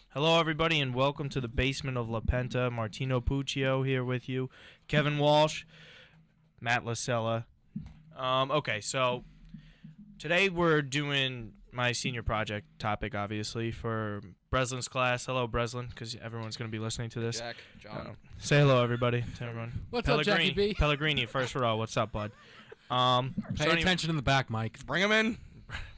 Hello, everybody, and welcome to the basement of La Penta. Martino Puccio here with you. Kevin Walsh, Matt Lasella. Okay, so today we're doing my senior project topic, obviously, for Breslin's class. Hello, Breslin, because everyone's going to be listening to this. Jack, John. Say hello, everybody, to everyone. What's up, Jackie B? Pellegrini, first row. What's up, bud? Pay attention in the back, Mike. Bring him in.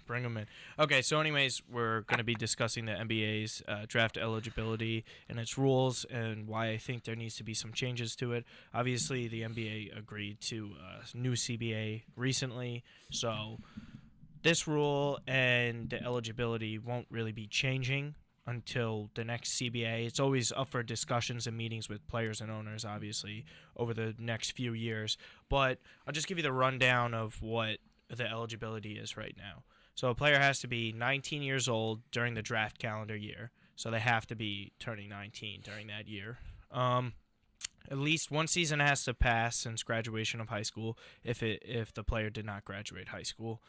Bring them in. Okay, so anyways, we're going to be discussing the NBA's draft eligibility and its rules and why I think there needs to be some changes to it. Obviously, the NBA agreed to a new CBA recently, so this rule and the eligibility won't really be changing until the next CBA. It's always up for discussions and meetings with players and owners, obviously, over the next few years. But I'll just give you the rundown of what the eligibility is right now. So a player has to be 19 years old during the draft calendar year. So they have to be turning 19 during that year. At least one season has to pass since graduation of high school if the player did not graduate high school.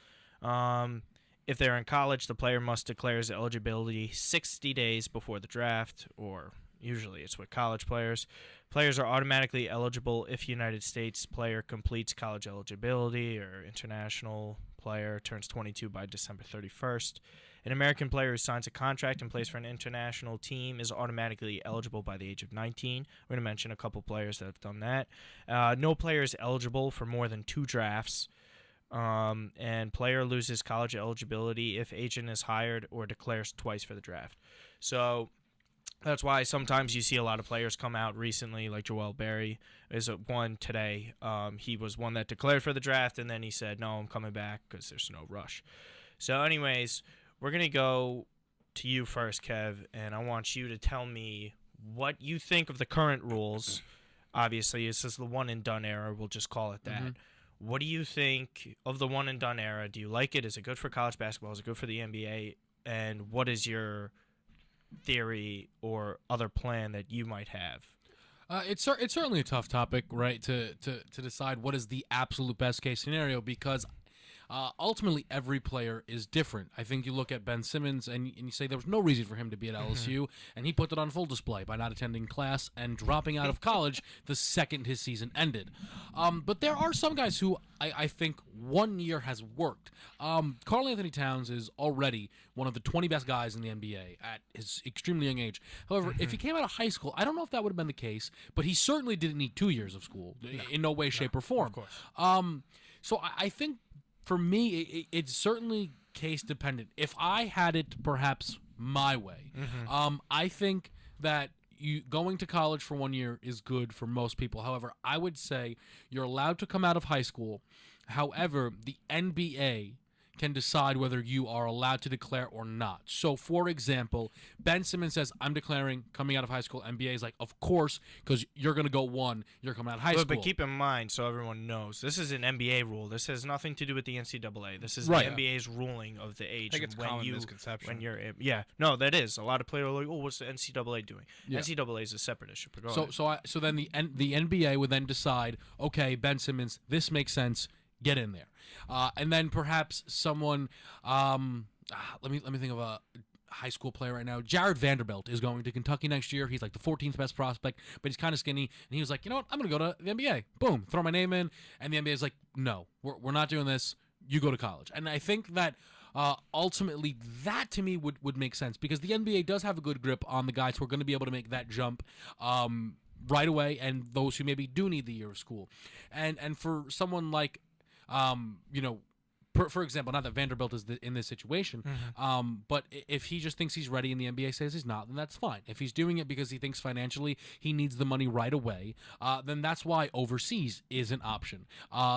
If they're in college, the player must declare his eligibility 60 days before the draft, or usually it's with college players. Players are automatically eligible if United States player completes college eligibility or international player turns 22 by December 31st. An American player who signs a contract and plays for an international team is automatically eligible by the age of 19. We're going to mention a couple players that have done that. No player is eligible for more than 2 drafts. And player loses college eligibility if agent is hired or declares twice for the draft. So that's why sometimes you see a lot of players come out recently, like Joel Berry is one today. He was one that declared for the draft, and then he said, no, I'm coming back because there's no rush. So anyways, we're going to go to you first, Kev, and I want you to tell me what you think of the current rules. Obviously, this is the one-and-done era. We'll just call it that. Mm-hmm. What do you think of the one-and-done era? Do you like it? Is it good for college basketball? Is it good for the NBA? And what is your theory or other plan that you might have? It's certainly a tough topic, right, to decide what is the absolute best case scenario, because ultimately every player is different. I think you look at Ben Simmons and you say there was no reason for him to be at LSU, and he put it on full display by not attending class and dropping out of college the second his season ended. But there are some guys who I think 1 year has worked. Karl Anthony Towns is already one of the 20 best guys in the NBA at his extremely young age. However, if he came out of high school, I don't know if that would have been the case, but he certainly didn't need 2 years of school, in no way, shape, or form. Of course. So I think for me, it's certainly case dependent. If I had it perhaps my way, I think that going to college for 1 year is good for most people. However, I would say you're allowed to come out of high school. However, the NBA can decide whether you are allowed to declare or not. So, for example, Ben Simmons says, I'm declaring coming out of high school. NBA is like, of course, because you're going to go one, you're coming out of high school. But keep in mind, so everyone knows, this is an NBA rule. This has nothing to do with the NCAA. This is right. the NBA's ruling of the age. I think it's common misconception. No, that is. A lot of players are like, oh, what's the NCAA doing? Yeah. NCAA is a separate issue. So then the NBA would then decide, okay, Ben Simmons, this makes sense. Get in there, and then perhaps someone. Let me think of a high school player right now. Jared Vanderbilt is going to Kentucky next year. He's like the 14th best prospect, but he's kind of skinny. And he was like, you know what? I'm going to go to the NBA. Boom, throw my name in, and the NBA is like, no, we're not doing this. You go to college. And I think that ultimately that to me would make sense, because the NBA does have a good grip on the guys who are going to be able to make that jump right away, and those who maybe do need the year of school. And for someone like for example, not that Vanderbilt is in this situation, but if he just thinks he's ready and the NBA says he's not, then that's fine. If he's doing it because he thinks financially he needs the money right away, then that's why overseas is an option.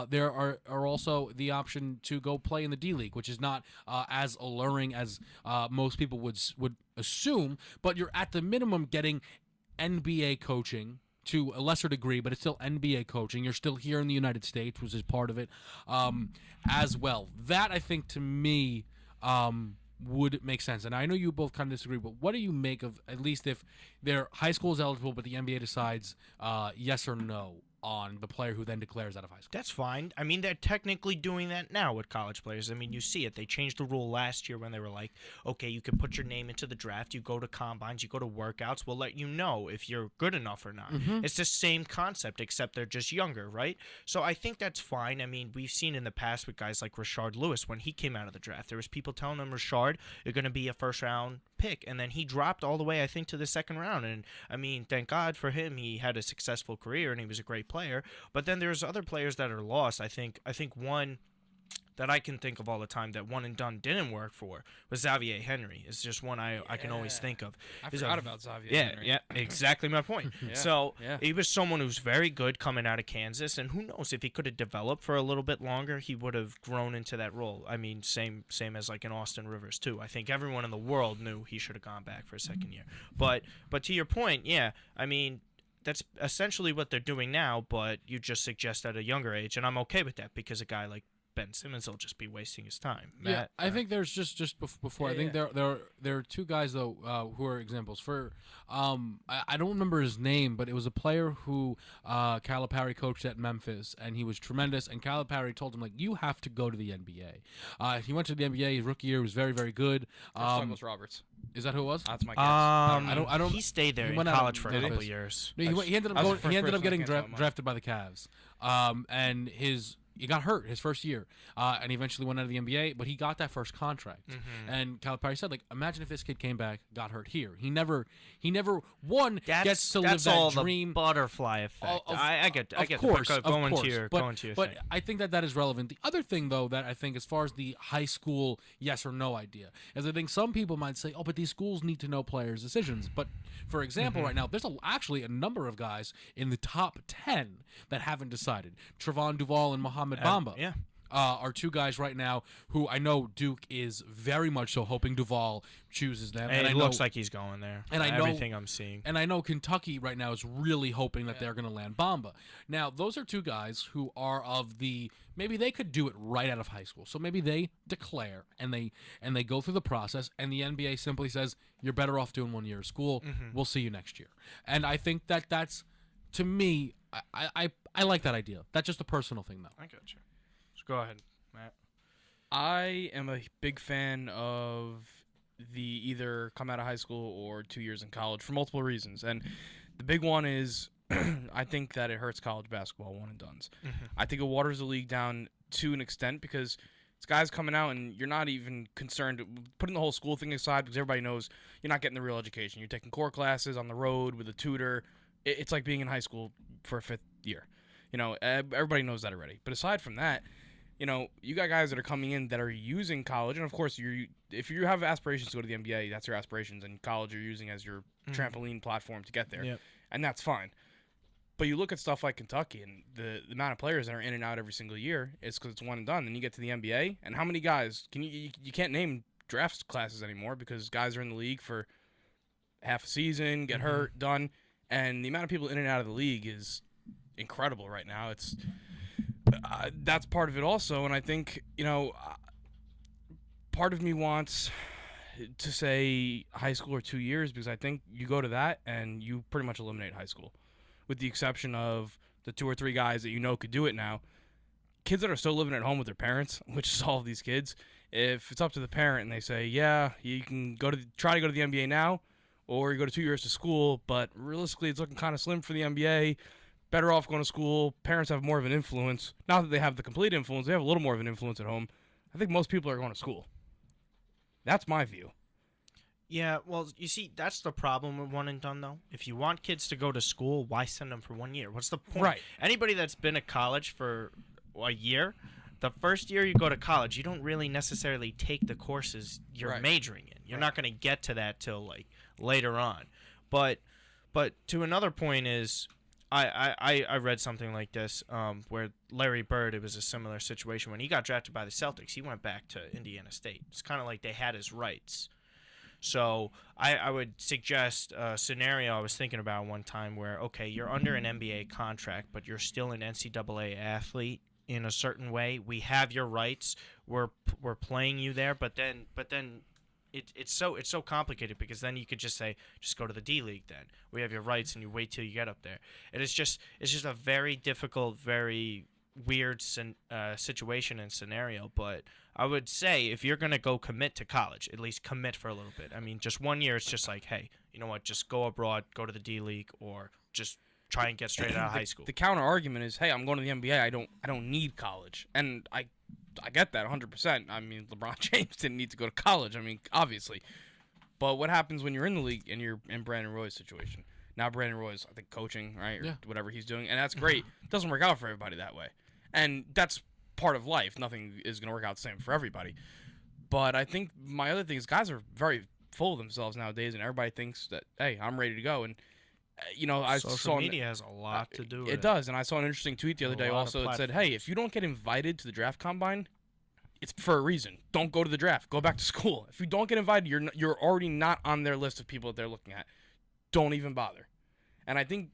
There are also the option to go play in the D League, which is not as alluring as most people would assume, but you're at the minimum getting NBA coaching to a lesser degree, but it's still NBA coaching. You're still here in the United States, which is part of it as well. That, I think, to me, would make sense. And I know you both kind of disagree, but what do you make of, at least if their high school is eligible, but the NBA decides yes or no? on the player who then declares out of high school. That's fine. I mean, they're technically doing that now with college players. I mean, you see it. They changed the rule last year when they were like, okay, you can put your name into the draft. You go to combines. You go to workouts. We'll let you know if you're good enough or not. It's the same concept, except they're just younger, right? So I think that's fine. I mean, we've seen in the past with guys like Rashard Lewis when he came out of the draft. There was people telling him, Rashard, you're going to be a first-round pick. And then he dropped all the way, I think, to the second round. And, I mean, thank God for him. He had a successful career, and he was a great player. But then there's other players that are lost. I think one that I can think of all the time that one and done didn't work for was Xavier Henry. It's just one I can always think of. I forgot about Xavier Henry. Yeah, exactly my point. He was someone who's very good coming out of Kansas, and who knows if he could have developed for a little bit longer, he would have grown into that role. I mean, same as like in Austin Rivers too. I think everyone in the world knew he should have gone back for a second year. But to your point, yeah, I mean, that's essentially what they're doing now, but you just suggest at a younger age, and I'm okay with that because a guy like Ben Simmons will just be wasting his time. Matt, I think there's just before. I think there are two guys though who are examples. For I don't remember his name, but it was a player who Calipari coached at Memphis, and he was tremendous. And Calipari told him, like, you have to go to the NBA. He went to the NBA his rookie year. Was very, very good. Douglas Roberts. Is that who it was? That's my guess. I don't. He stayed there in went college out for a couple of years. No, he ended up getting drafted by the Cavs. And he got hurt his first year, and he eventually went out of the NBA, but he got that first contract. And Calipari said, like, imagine if this kid came back, got hurt here. He never gets to live that all dream. The butterfly effect. I get of course, going to your but thing. I think that is relevant. The other thing, though, that I think as far as the high school yes or no idea, is I think some people might say, oh, but these schools need to know players' decisions. But, for example, right now, there's actually a number of guys in the top 10 that haven't decided. Trevon Duval and Mohamed Bamba are two guys right now who I know Duke is very much so hoping Duval chooses them. And it looks like he's going there. And I know everything I'm seeing. And I know Kentucky right now is really hoping that they're going to land Bamba. Now, those are two guys who are of the maybe they could do it right out of high school. So maybe they declare and they go through the process, and the NBA simply says you're better off doing 1 year of school. We'll see you next year. And I think that's, to me, I like that idea. That's just a personal thing, though. I got you. So go ahead, Matt. I am a big fan of the either come out of high school or 2 years in college for multiple reasons. And the big one is I think that it hurts college basketball, one and dones. I think it waters the league down to an extent because it's guys coming out and you're not even concerned, putting the whole school thing aside because everybody knows you're not getting the real education. You're taking core classes on the road with a tutor. It's like being in high school for a fifth year. You know, everybody knows that already. But aside from that, you know, you got guys that are coming in that are using college. And, of course, if you have aspirations to go to the NBA, that's your aspirations. And college you're using as your trampoline platform to get there. Yep. And that's fine. But you look at stuff like Kentucky and the amount of players that are in and out every single year, it's because it's one and done. Then you get to the NBA, and how many guys you can't name draft classes anymore because guys are in the league for half a season, get hurt, done. And the amount of people in and out of the league is incredible right now. It's that's part of it also, and I think, you know, part of me wants to say high school or 2 years because I think you go to that and you pretty much eliminate high school, with the exception of the 2 or 3 guys that you know could do it now. Kids that are still living at home with their parents, which is all of these kids, if it's up to the parent and they say, yeah, you can try to go to the NBA now, or you go to 2 years to school, but realistically it's looking kind of slim for the NBA, better off going to school. Parents have more of an influence. Not that they have the complete influence, they have a little more of an influence at home. I think most people are going to school. That's my view. Yeah, well, you see, that's the problem with one and done, though. If you want kids to go to school, why send them for 1 year? What's the point? Right. Anybody that's been at college for a year, the first year you go to college, you don't really necessarily take the courses you're majoring in. You're not going to get to that till, like, later on. But to another point is, I read something like this where Larry Bird, it was a similar situation. When he got drafted by the Celtics, he went back to Indiana State. It's kind of like they had his rights. So I would suggest a scenario I was thinking about one time where, okay, you're under an NBA contract, but you're still an NCAA athlete in a certain way. We have your rights. We're playing you there, but then it's so complicated because then you could just say just go to the D League then. We have your rights and you wait till you get up there. And it's just a very difficult, very weird situation and scenario. But I would say if you're gonna go commit to college, at least commit for a little bit. I mean, just 1 year, it's just like, hey, you know what? Just go abroad, go to the D League, or just try and get straight out of high school. The counter argument is, hey, I'm going to the NBA. I don't need college, and I get that 100%. I mean, LeBron James didn't need to go to college. I mean, obviously. But what happens when you're in the league and you're in Brandon Roy's situation? Now Brandon Roy's, I think, coaching, right, or whatever he's doing, and that's great. It doesn't work out for everybody that way, and that's part of life. Nothing is going to work out the same for everybody. But I think my other thing is guys are very full of themselves nowadays, and everybody thinks that, hey, I'm ready to go, and social media has a lot to do with it. It does, and I saw an interesting tweet the other day also that said, hey, if you don't get invited to the draft combine, it's for a reason. Don't go to the draft. Go back to school. If you don't get invited, you're already not on their list of people that they're looking at. Don't even bother. And I think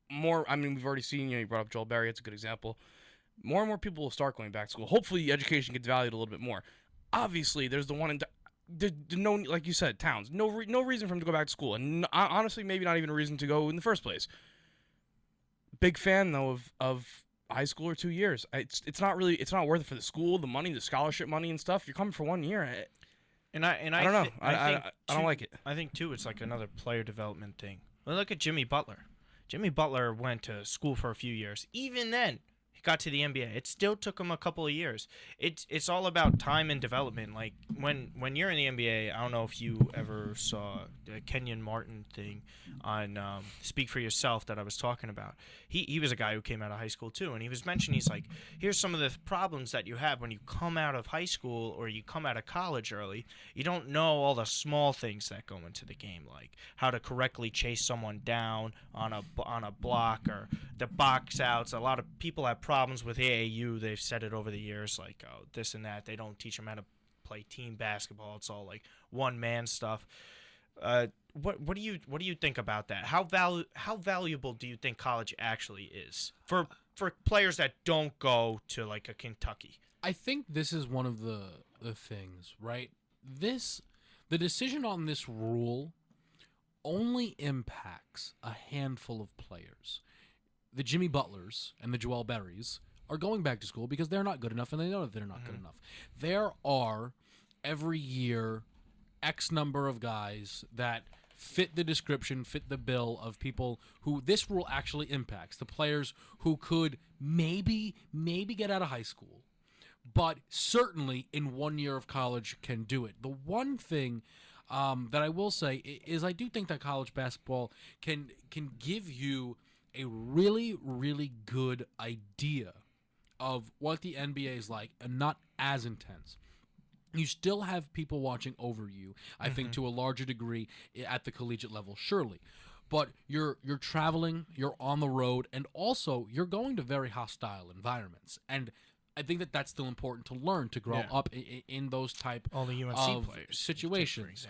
we've already seen, you brought up Joel Berry. It's a good example. More and more people will start going back to school. Hopefully education gets valued a little bit more. Obviously, there's the one in no, like you said, Towns. No reason for him to go back to school, and honestly, maybe not even a reason to go in the first place. Big fan though of high school or 2 years. It's not worth it for the school, the money, the scholarship money and stuff. You're coming for 1 year. I don't know. I don't like it. I think too, it's like another player development thing. Well, look at Jimmy Butler. Jimmy Butler went to school for a few years. Even then, got to the NBA. It still took him a couple of years. It's all about time and development. Like when you're in the NBA, I don't know if you ever saw the Kenyon Martin thing on Speak for Yourself that I was talking about. He was a guy who came out of high school too, and he was mentioning, he's like, here's some of the problems that you have when you come out of high school or you come out of college early. You don't know all the small things that go into the game, like how to correctly chase someone down on a block or the box outs. A lot of people have problems with AAU. They've said it over the years, like, oh, this and that. They don't teach them how to play team basketball. It's all like one man stuff. What do you think about that? How valuable do you think college actually is for players that don't go to like a Kentucky? I think this is one of the things, right? The decision on this rule only impacts a handful of players. The Jimmy Butlers and the Joel Berrys are going back to school because they're not good enough, and they know that they're not good enough. There are, every year, X number of guys that fit the description, fit the bill of people who this rule actually impacts. The players who could maybe get out of high school, but certainly in 1 year of college can do it. The one thing that I will say is I do think that college basketball can give you a really, really good idea of what the NBA is like, and not as intense. You still have people watching over you, I think, to a larger degree at the collegiate level, surely. But you're traveling, you're on the road, and also you're going to very hostile environments. And I think that that's still important to learn, to grow up in those type all the UNC of players, situations.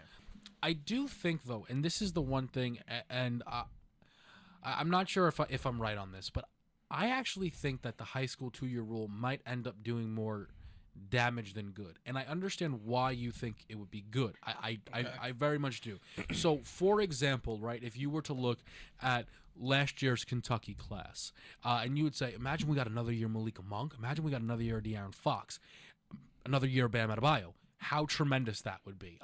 I do think, though, and this is the one thing, and I'm not sure if I'm right on this, but I actually think that the high school 2-year rule might end up doing more damage than good. And I understand why you think it would be good. I very much do. So, for example, right, if you were to look at last year's Kentucky class, and you would say, imagine we got another year Malika Monk, imagine we got another year De'Aaron Fox, another year Bam Adebayo. How tremendous that would be.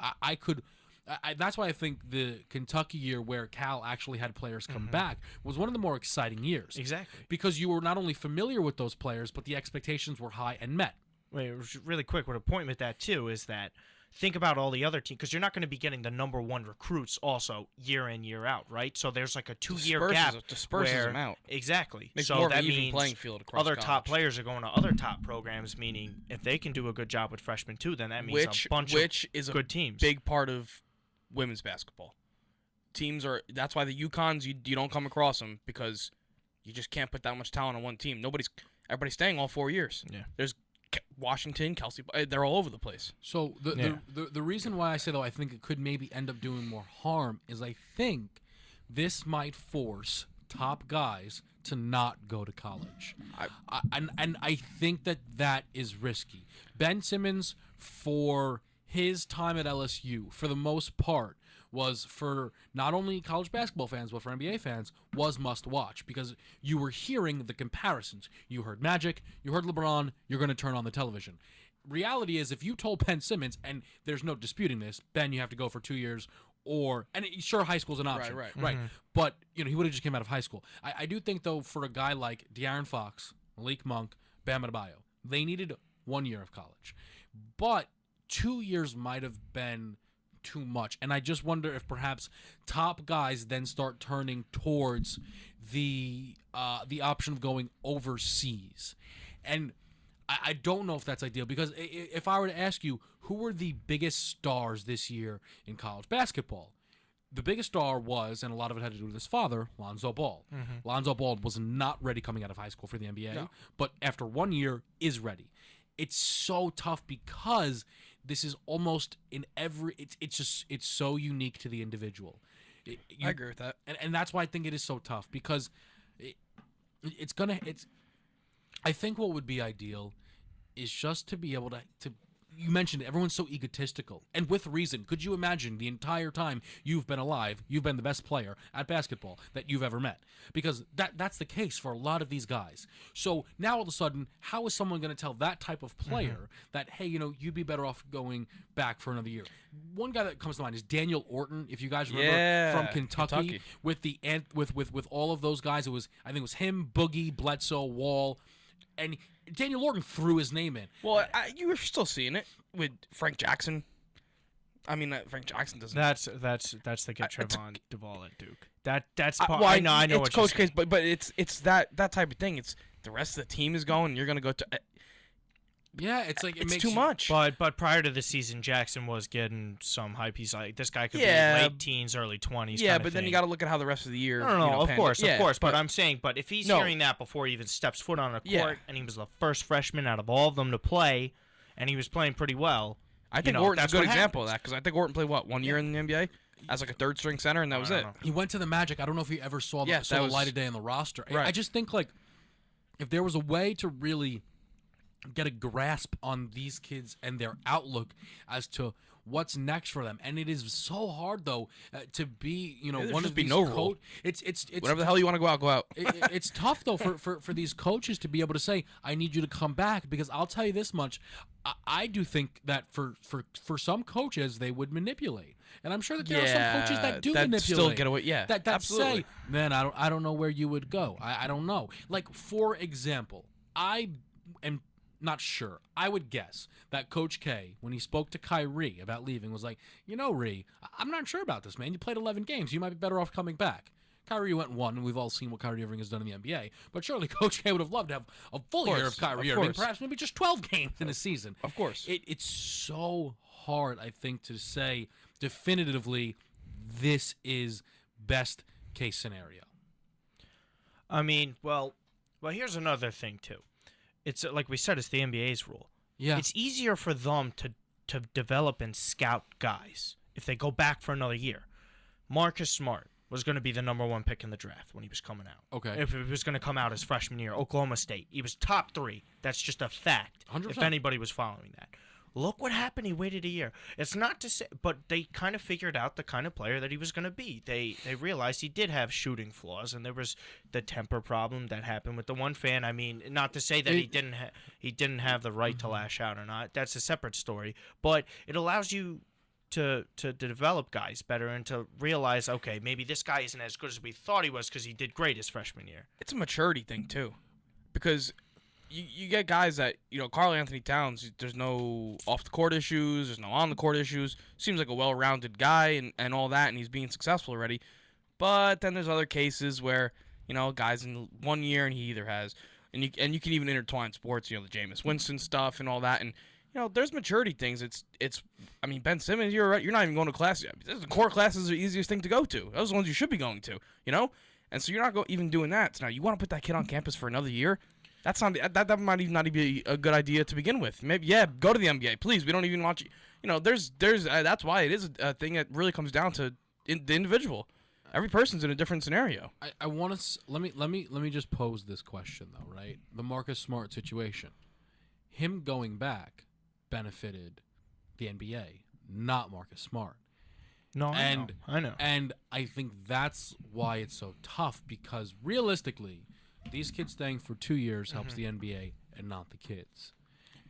That's why I think the Kentucky year where Cal actually had players come back was one of the more exciting years. Exactly. Because you were not only familiar with those players, but the expectations were high and met. Wait, really quick, what a point with that, too, is that think about all the other teams, because you're not going to be getting the number one recruits also year in, year out, right? So there's like a 2-year gap. Disperses them out. Exactly. Makes so more that of an even means playing field across other college. top players are going to other top programs, meaning if they can do a good job with freshmen, too, then that means a bunch of good teams. Big part of women's basketball. Teams are, that's why the UConns, you don't come across them, because you just can't put that much talent on one team. Everybody's staying all 4 years. Yeah. There's Washington, Kelsey, they're all over the place. So the reason why I say, though, I think it could maybe end up doing more harm is I think this might force top guys to not go to college. And I think that is risky. Ben Simmons, for his time at LSU, for the most part, was for not only college basketball fans, but for NBA fans, was must-watch because you were hearing the comparisons. You heard Magic, you heard LeBron, you're going to turn on the television. Reality is, if you told Ben Simmons, and there's no disputing this, Ben, you have to go for 2 years, sure, high school's an option. Right. But, he would have just came out of high school. I do think, though, for a guy like De'Aaron Fox, Malik Monk, Bam Adebayo, they needed 1 year of college. But 2 years might have been too much, and I just wonder if perhaps top guys then start turning towards the option of going overseas, and I don't know if that's ideal because if I were to ask you who were the biggest stars this year in college basketball, the biggest star was, and a lot of it had to do with his father, Lonzo Ball. Lonzo Ball was not ready coming out of high school for the NBA, but after 1 year is ready. It's so tough because this is almost in every. It's so unique to the individual. I agree with that, and that's why I think it is so tough because it's. I think what would be ideal is just to be able to. You mentioned it, everyone's so egotistical, and with reason. Could you imagine the entire time you've been alive, you've been the best player at basketball that you've ever met? Because that's the case for a lot of these guys. So now all of a sudden, how is someone going to tell that type of player that, hey, you'd be better off going back for another year? One guy that comes to mind is Daniel Orton, if you guys remember, from Kentucky. With all of those guys. I think it was him, Boogie, Bledsoe, Wall, and Daniel Orton threw his name in. Well, you were still seeing it with Frank Jackson. I mean, Frank Jackson doesn't. That's the get Trevon Duvall at Duke. That's part. I know it's what Coach you're K's, but it's that type of thing. It's the rest of the team is going. And you're gonna go to. Yeah, it's like it's makes too much. But prior to the season, Jackson was getting some hype. He's like, this guy could be late teens, early 20s. Yeah, but then you got to look at how the rest of the year. No, of course. But I'm saying, but if he's hearing that before he even steps foot on a court, and he was the first freshman out of all of them to play, and he was playing pretty well. I think Orton's a good example of that because I think Orton played 1 year in the NBA as like a third string center, and that was it. He went to the Magic. I don't know if you ever saw the light of day on the roster. Right. I just think if there was a way to really get a grasp on these kids and their outlook as to what's next for them, and it is so hard though to be one of these rule. It's whatever the hell you want to go out, go out. It's tough though for these coaches to be able to say, I need you to come back, because I'll tell you this much, I do think that for some coaches they would manipulate, and I'm sure that there are some coaches that do manipulate. Still get away, that say, man, I don't know where you would go. I don't know. Like, for example, I am not sure. I would guess that Coach K, when he spoke to Kyrie about leaving, was like, Ree, I'm not sure about this, man. You played 11 games. You might be better off coming back. Kyrie went 1, and we've all seen what Kyrie Irving has done in the NBA. But surely Coach K would have loved to have a full year of Kyrie Irving, perhaps maybe just 12 games in a season. Of course. It's so hard, I think, to say definitively this is best case scenario. I mean, well, here's another thing, too. It's like we said, it's the NBA's rule. Yeah. It's easier for them to develop and scout guys if they go back for another year. Marcus Smart was going to be the number 1 pick in the draft when he was coming out. Okay. If it was going to come out his freshman year, Oklahoma State, he was top 3. That's just a fact. 100%. If anybody was following that. Look what happened. He waited a year. It's not to say, but they kind of figured out the kind of player that he was going to be. They realized he did have shooting flaws, and there was the temper problem that happened with the one fan. I mean, not to say that he didn't have the right to lash out or not. That's a separate story. But it allows you to develop guys better and to realize, okay, maybe this guy isn't as good as we thought he was because he did great his freshman year. It's a maturity thing too, because you get guys that, Karl Anthony Towns, there's no off-the-court issues, there's no on-the-court issues, seems like a well-rounded guy and all that, and he's being successful already. But then there's other cases where, guys in 1 year and he either has, and you can even intertwine sports, the Jameis Winston stuff and all that, and, there's maturity things. I mean, Ben Simmons, you're right, you're not even going to class yet. The core classes are the easiest thing to go to. Those are the ones you should be going to, And so you're not even doing that. So now you want to put that kid on campus for another year? That might even not be a good idea to begin with. Maybe go to the NBA, please. We don't even want you. There's that's why it is a thing that really comes down to the individual. Every person's in a different scenario. I want to let me just pose this question though, right? The Marcus Smart situation, him going back benefited the NBA, not Marcus Smart. No, I know. And I think that's why it's so tough, because realistically, these kids staying for 2 years helps the NBA and not the kids.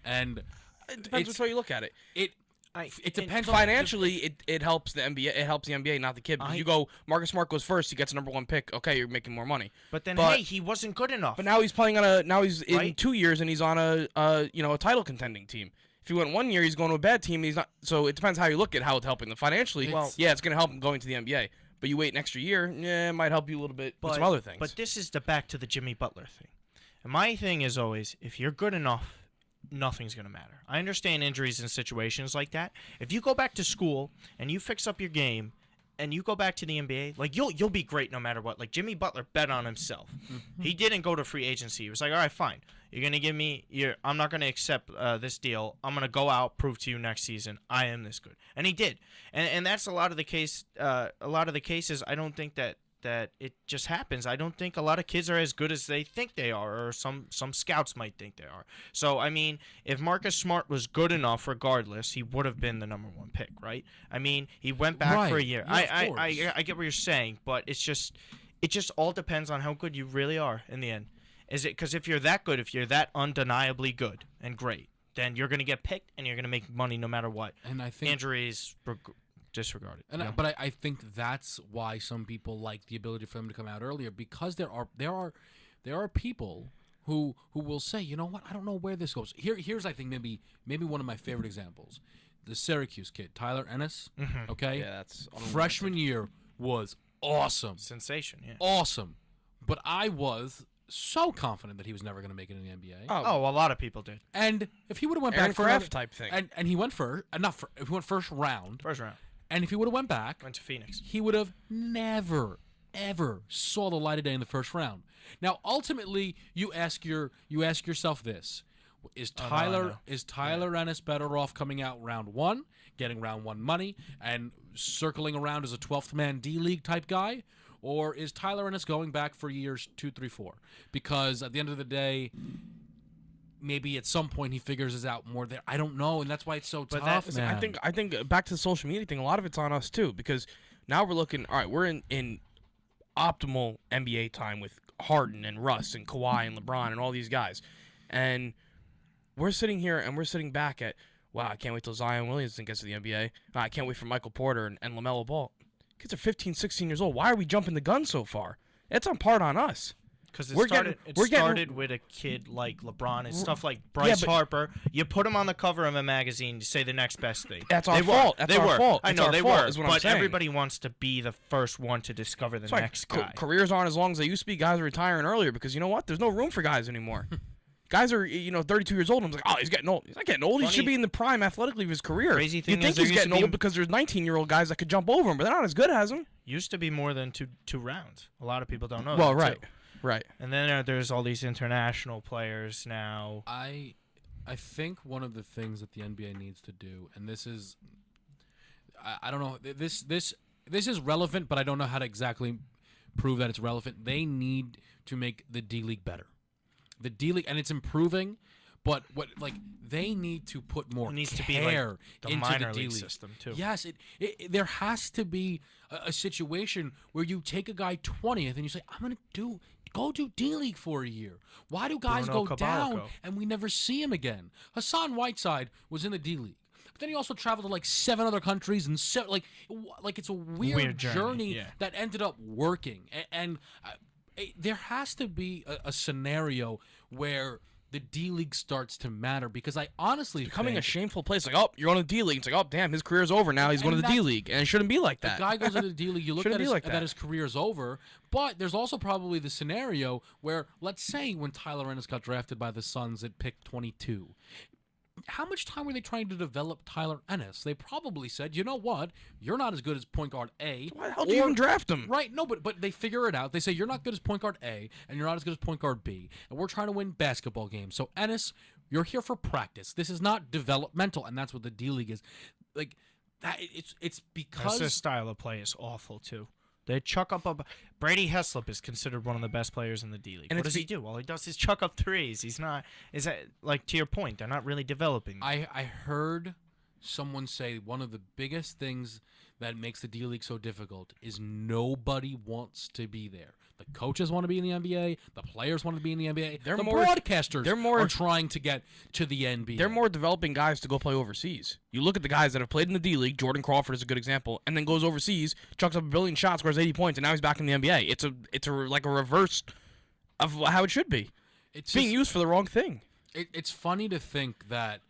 And it depends which way you look at it. It depends financially. It helps the NBA. It helps the NBA, not the kid. Because you go, Marcus Smart goes first. He gets a #1 pick. Okay, you're making more money. But hey, he wasn't good enough. But now he's playing on he's in 2 years and he's on a title contending team. If he went 1 year, he's going to a bad team. He's not. So it depends how you look at how it's helping them financially. It's going to help him going to the NBA. But you wait an extra year, it might help you a little bit with some other things. But this is back to the Jimmy Butler thing. And my thing is always, if you're good enough, nothing's going to matter. I understand injuries in situations like that. If you go back to school and you fix up your game and you go back to the NBA, like you'll be great no matter what. Like Jimmy Butler bet on himself. He didn't go to free agency. He was like, all right, fine. You're going to give me I'm not going to accept this deal. I'm going to go out, prove to you next season I am this good. And he did. And that's a lot of the case. A lot of the cases, I don't think that it just happens. I don't think a lot of kids are as good as they think they are, or some scouts might think they are. So, I mean, if Marcus Smart was good enough regardless, he would have been the #1 pick, right? I mean, he went back for a year. Yeah, I get what you're saying, but it just all depends on how good you really are in the end. Is it because if you're that good, if you're that undeniably good and great, then you're going to get picked and you're going to make money no matter what. And I think injuries disregarded. But I think that's why some people like the ability for them to come out earlier, because there are people who will say, you know what, I don't know where this goes. Here's I think maybe one of my favorite examples, the Syracuse kid, Tyler Ennis. Okay, yeah, that's freshman year was awesome, sensation, yeah, awesome. But I was so confident that he was never going to make it in the NBA. Oh, a lot of people did. And if he would have went Aaron back for Kraft type thing, and he went if he went first round. And if he would have went to Phoenix, he would have never, ever saw the light of day in the first round. Now, ultimately, you ask yourself this: Is Tyler Ennis better off coming out round 1, getting round 1 money, and circling around as a 12th man D-League type guy, or is Tyler Ennis going back for years 2, 3, 4? Because at the end of the day, maybe at some point he figures it out more there. I don't know, and that's why it's so tough, man. I think back to the social media thing, a lot of it's on us too, because now we're looking, all right, we're in optimal NBA time with Harden and Russ and Kawhi and LeBron and all these guys. And we're sitting here and we're sitting back at, wow, I can't wait till Zion Williamson gets to the NBA. I can't wait for Michael Porter and LaMelo Ball. Kids are 15, 16 years old. Why are we jumping the gun so far? It's on part on us. Because it started with a kid like LeBron and stuff like Bryce Harper. You put him on the cover of a magazine to say the next best thing. That's our fault. That's our fault. I know they were, but everybody wants to be the first one to discover the next guy. Careers aren't as long as they used to be. Guys are retiring earlier because you know what? There's no room for guys anymore. Guys are 32 years old. And I'm like, oh, he's getting old. He's not getting old. He should be in the prime athletically of his career. Crazy thing you think he's getting old because there's 19-year-old guys that could jump over him, but they're not as good as him. Used to be more than two rounds. A lot of people don't know. Well, that right. Too. Right. And then there's all these international players now. I think one of the things that the NBA needs to do, and this is, I don't know, this is relevant, but I don't know how to exactly prove that it's relevant. They need to make the D-League better. The D-League, and it's improving, but they need to put more needs care to be like the into minor the D-League league system too. Yes, there has to be a situation where you take a guy 20th and you say, I'm gonna go do D-League for a year. Why do guys go down and we never see him again? Hassan Whiteside was in the D-League. But then he also traveled to like 7 other countries and like it's a weird journey that ended up working. And there has to be a scenario where the D-League starts to matter, because I honestly it's becoming a shameful place. Like, oh, you're on the D-League. It's like, oh, damn, his career's over now. He's going to the D-League. And it shouldn't be like that. The guy goes into the D-League. You look at that his career's over. But there's also probably the scenario where, let's say when Tyler Ennis got drafted by the Suns at pick 22, how much time were they trying to develop Tyler Ennis? They probably said, you know what? You're not as good as point guard A. Why the hell do you even draft him? Right, no, but they figure it out. They say, you're not good as point guard A, and you're not as good as point guard B, and we're trying to win basketball games. So, Ennis, you're here for practice. This is not developmental, and that's what the D-League is. Like, that. It's because... This style of play is awful, too. They chuck up Brady Heslop is considered one of the best players in the D-League. And what does he do? Well, he does his chuck up threes. He's not. Is that like to your point? They're not really developing. I heard someone say one of the biggest things that makes the D League so difficult is nobody wants to be there. The coaches want to be in the NBA. The players want to be in the NBA. The broadcasters are trying to get to the NBA. They're more developing guys to go play overseas. You look at the guys that have played in the D League. Jordan Crawford is a good example, and then goes overseas, chucks up a billion shots, scores 80 points, and now he's back in the NBA. It's like a reverse of how it should be. It's being used for the wrong thing. It's funny to think that,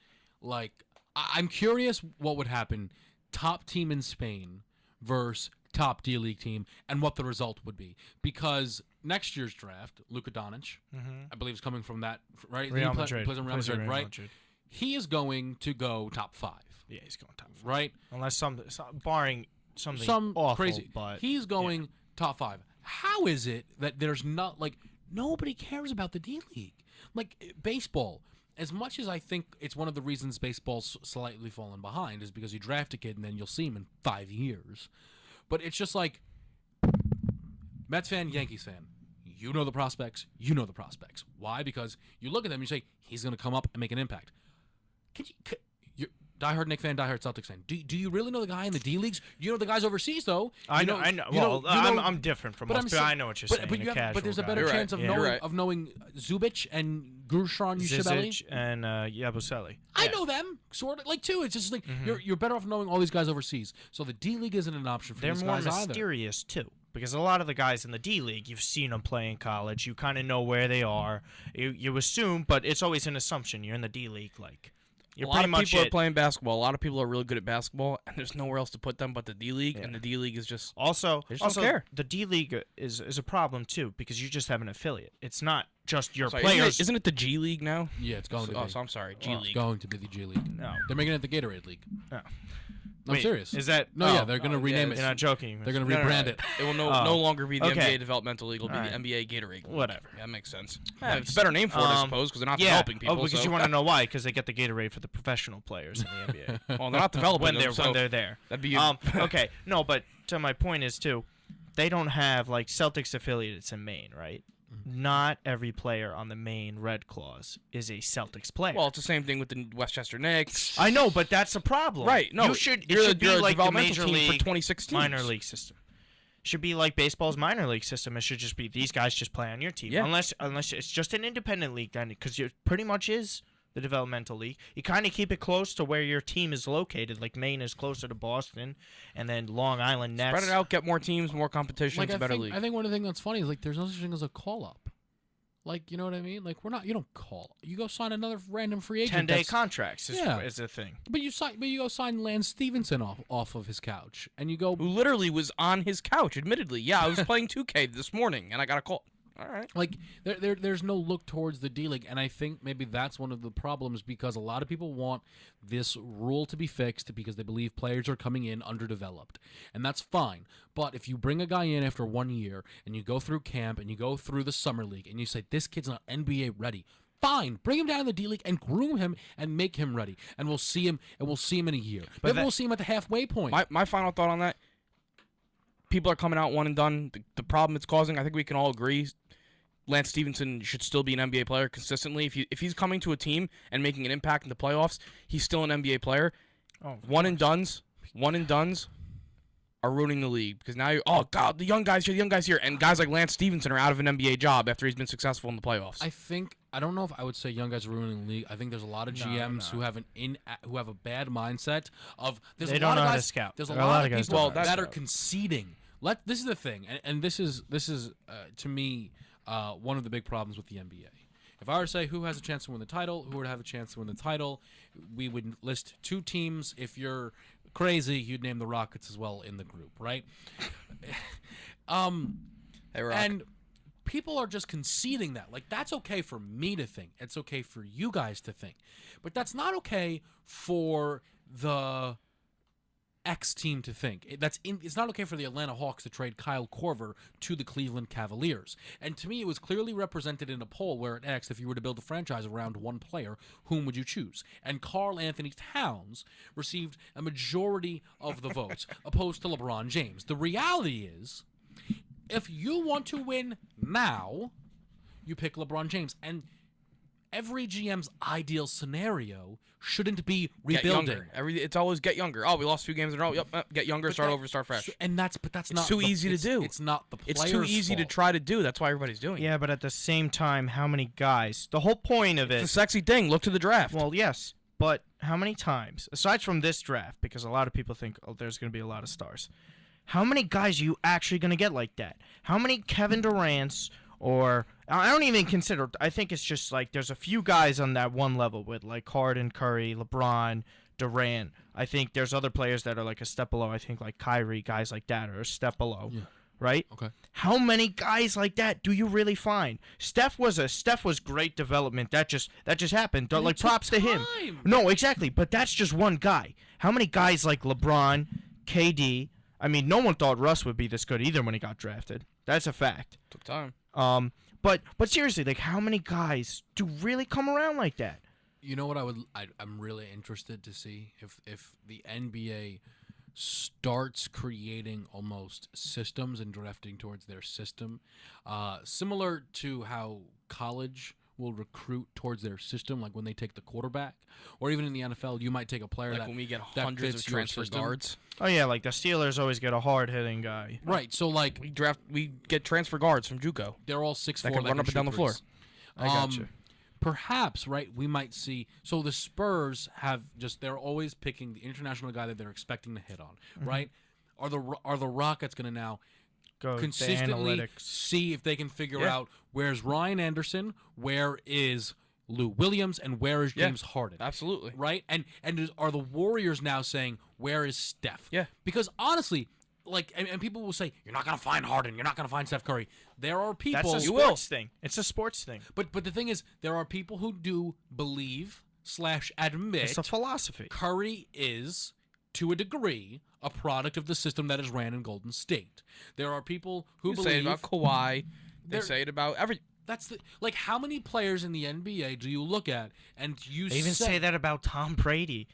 like, I'm curious what would happen. Top team in Spain versus top D League team, and what the result would be. Because next year's draft, Luka Doncic, I believe, is coming from that, right? Real Madrid. Plays in Real Madrid, right? He is going to go top 5. Yeah, he's going top 5. Right? Unless barring something awful, crazy. But he's going top 5. How is it that there's not, like, nobody cares about the D League? Like, baseball. As much as I think it's one of the reasons baseball's slightly fallen behind is because you draft a kid and then you'll see him in 5 years. But it's just like, Mets fan, Yankees fan, you know the prospects, Why? Because you look at them and you say, he's going to come up and make an impact. You're diehard Knicks fan, diehard Celtics fan. Do you really know the guy in the D Leagues? You know the guys overseas, though. I know. I'm different from most, but I know what you're saying. But there's a better chance of knowing Zubic and Gershon Zizic and Yabusele. I know them, sort of, like, too. It's just like you're better off knowing all these guys overseas. So the D League isn't an option for these guys either. They're more mysterious, too. Because a lot of the guys in the D League, you've seen them play in college. You kind of know where they are. You assume, but it's always an assumption. You're in the D League, like... A lot of people are playing basketball. A lot of people are really good at basketball, and there's nowhere else to put them but the D League, and the D League is just... Also, don't care. The D League is a problem, too, because you just have an affiliate. It's not just your players. Isn't it the G League now? Yeah, it's going to be. Oh, so I'm sorry, G League. It's going to be the G League. No. They're making it the Gatorade League. No. I'm serious. Is that... No, yeah, they're going to rename it. You're not joking. They're going to rebrand it. It will no longer be the NBA Developmental League. It will be the NBA Gatorade League. Whatever. Yeah, that makes sense. It's a better name for it, I suppose, because they're not developing people. Oh, because you want to know why? Because they get the Gatorade for the professional players in the NBA. Well, they're not developing when they're there. That'd be... Okay, no, but to my point is, too, they don't have, like, Celtics affiliates in Maine, right? Not every player on the Maine Red Claws is a Celtics player. Well, it's the same thing with the Westchester Knicks. I know, but that's a problem. Right. No, it should be like the major league for 2016 minor league system. Should be like baseball's minor league system. It should just be these guys just play on your team. Yeah. Unless it's just an independent league, then, because it pretty much is the developmental league. You kind of keep it close to where your team is located. Like Maine is closer to Boston, and then Long Island Nets. Spread it out, get more teams, more competition. It's a better league. I think one of the things that's funny is, like, there's no such thing as a call up. Like, you know what I mean? Like, you don't call. You go sign another random free agent. 10-day contracts is a thing. But you go sign Lance Stephenson off of his couch, and you go... Who literally was on his couch, admittedly. Yeah, I was playing 2K this morning, and I got a call. All right. Like, there's no look towards the D League, and I think maybe that's one of the problems, because a lot of people want this rule to be fixed because they believe players are coming in underdeveloped, and that's fine. But if you bring a guy in after 1 year, and you go through camp, and you go through the summer league, and you say, this kid's not NBA ready, fine, bring him down to the D League and groom him and make him ready, and we'll see him in a year. But maybe we'll see him at the halfway point. My final thought on that, people are coming out one and done. The problem it's causing, I think we can all agree, Lance Stephenson should still be an NBA player consistently. If he's coming to a team and making an impact in the playoffs, he's still an NBA player. One and dones are ruining the league, because now the young guys here, and guys like Lance Stephenson are out of an NBA job after he's been successful in the playoffs. I don't know if I would say young guys are ruining the league. I think there's a lot of GMs who have a bad mindset of they don't know how to scout. There's a lot of people that are conceding. This is the thing, and this is to me one of the big problems with the NBA. If I were to say who has a chance to win the title, who would have a chance to win the title, we would list 2 teams. If you're crazy, you'd name the Rockets as well in the group, right? Hey, Rock. And people are just conceding that. Like, that's okay for me to think. It's okay for you guys to think. But that's not okay for the X team to think. It's not okay for the Atlanta Hawks to trade Kyle Korver to the Cleveland Cavaliers. And to me, it was clearly represented in a poll where it asked, if you were to build a franchise around one player, whom would you choose? And Karl Anthony Towns received a majority of the votes, opposed to LeBron James. The reality is, if you want to win now, you pick LeBron James. And every GM's ideal scenario shouldn't be Get rebuilding. younger. It's always get younger. Oh, we lost 2 games in a row. Yep, get younger, start over, start fresh. But that's not too easy to do. It's not the player's It's too easy to fault. try to do. That's why everybody's doing it. Yeah, but at the same time, how many guys? The whole point of It's it. a sexy thing. Look to the draft. Well, yes, but how many times, aside from this draft, because a lot of people think there's going to be a lot of stars, how many guys are you actually going to get like that? How many Kevin Durant's, or I don't even consider, I think it's just like there's a few guys on that one level with like Harden, Curry, LeBron, Durant. I think there's other players that are like a step below. I think like Kyrie, guys like that are a step below. Yeah. Right? Okay. How many guys like that do you really find? Steph was great development. That just happened. And Like it took props to him. time. No, exactly. But that's just one guy. How many guys like LeBron, KD? I mean, no one thought Russ would be this good either when he got drafted. That's a fact. Took time. But seriously, like how many guys do really come around like that? You know what I'm really interested to see if the NBA starts creating almost systems and drafting towards their system, similar to how college will recruit towards their system, like when they take the quarterback, or even in the NFL, you might take a player Like that when we get that hundreds of fits your transfer system. guards. Oh yeah, like the Steelers always get a hard-hitting guy. Right. So like We get transfer guards from JUCO. they're all 6'4", That can run up and down the floor. I gotcha. Perhaps, right, we might see. So the Spurs they're always picking the international guy that they're expecting to hit on, right? Are the Rockets going to now Go the consistently analytics. see if they can figure Yeah. out where's Ryan Anderson, where is Lou Williams, and where is Yeah. James Harden? Absolutely. Right? And are the Warriors now saying, where is Steph? Yeah. Because honestly, like, and people will say, you're not going to find Harden, you're not going to find Steph Curry. There are people. That's a You will. sports thing. It's a sports thing. But the thing is, there are people who do believe / admit It's a philosophy. Curry is, to a degree, a product of the system that is ran in Golden State. There are people who You believe say it about Kawhi. They They're- say it about every. that's the like. How many players in the NBA do you look at and you They even say that about Tom Brady,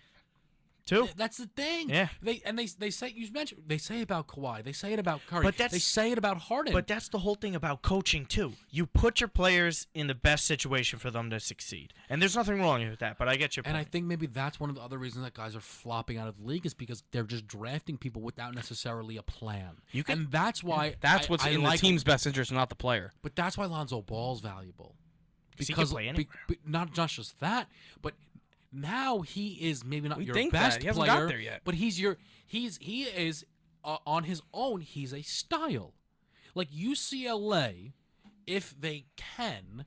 too. That's the thing. Yeah. They say you mentioned they say about Kawhi. They say it about Curry. But that's- they say it about Harden. But that's the whole thing about coaching too. You put your players in the best situation for them to succeed, and there's nothing wrong with that. But I get your point. and I think maybe that's one of the other reasons that guys are flopping out of the league is because they're just drafting people without necessarily a plan. And that's why That's what's I in like the team's best interest, not the player. But that's why Lonzo Ball's valuable. Because he can play anywhere. Not just that, but now he is maybe not We your think best that. He hasn't player, got there yet. but he is on his own. He's a style. Like UCLA, if they can,